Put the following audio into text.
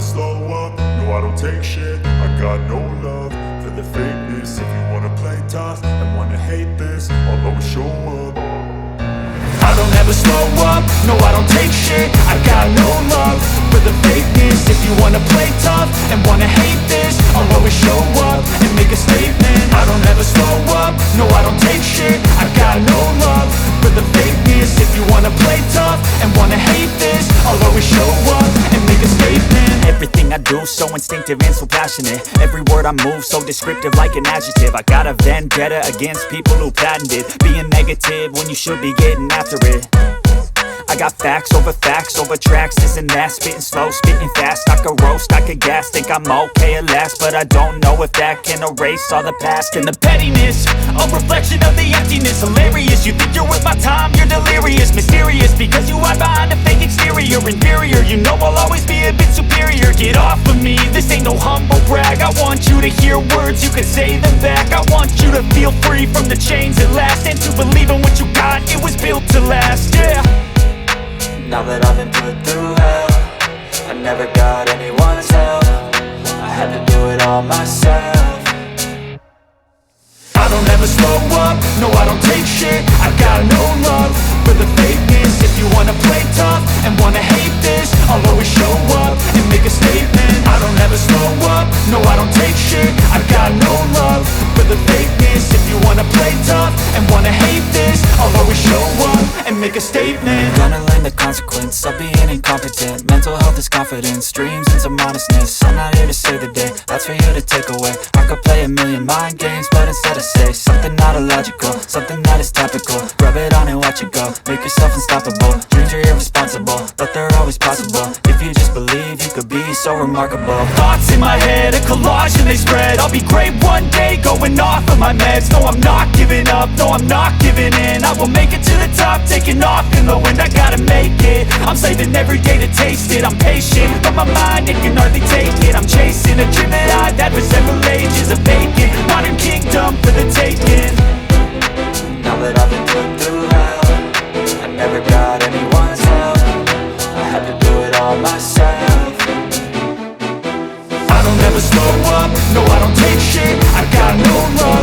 slow up, no I don't take shit. I got no love for the fakeness. If you wanna play tough and wanna hate this, I'll always show up. I don't ever slow up, no I don't take shit. I got no love for the fakeness. If you wanna play tough and wanna hate this, I'll always show up and make a statement. I don't ever slow up, no I don't take shit. I got no love for the fakeness. If you wanna play tough and wanna hate this, I'll always show up and make a statement. Everything I do so instinctive and so passionate. Every word I move so descriptive like an adjective. I got a vendetta against people who patented being negative when you should be getting after it. I got facts over tracks, this and that. Spitting slow, spitting fast, I could roast, I could gas. Think I'm okay at last, but I don't know if that can erase all the past. And the pettiness, a reflection of the emptiness. Hilarious, you think you're worth my time, you're delirious. Mysterious, because you hide behind a fake exterior. Inferior, you know I'll always be a bit superior. Get off of me, this ain't no humble brag. I want you to hear words, you can say them back. I want you to feel free from the chains at last, and to believe in what you got, it was built to last, yeah. Now that I've been put through hell, I never got anyone's help. I had to do it all myself. I don't ever slow up, no I don't take shit. I got no love for the fakeness. If you wanna play tough and wanna hate this, I'll always show up and make a statement. I don't ever slow up, no I don't take shit. I got no love for the fakeness. If you wanna play tough and wanna hate this, I'll always show up and make a statement. Gonna learn the consequence of being incompetent. Mental health is confidence, dreams and some honestness. I'm not here to save the day, that's for you to take away. I could play a million mind games, but instead I say something not illogical, something that is topical. Rub it on and watch it go, make yourself unstoppable. Dreams are irresponsible, but they're always possible. If you just believe, you could be so remarkable. Thoughts in my head, a collage and they spread. I'll be great one day, going off of my meds. No, I'm not giving up, no, I'm not giving in. I will make it to the top, taking off in the wind. I gotta make it, I'm saving every day to taste it. I'm patient, but my mind, it can hardly take it. I'm chasing a dream that I've had for several ages. A vacant, modern kingdom for the taking. Now that I've been put through hell, I never got anyone's help. I had to do it all myself. I don't ever slow up, no I don't take shit. I got no love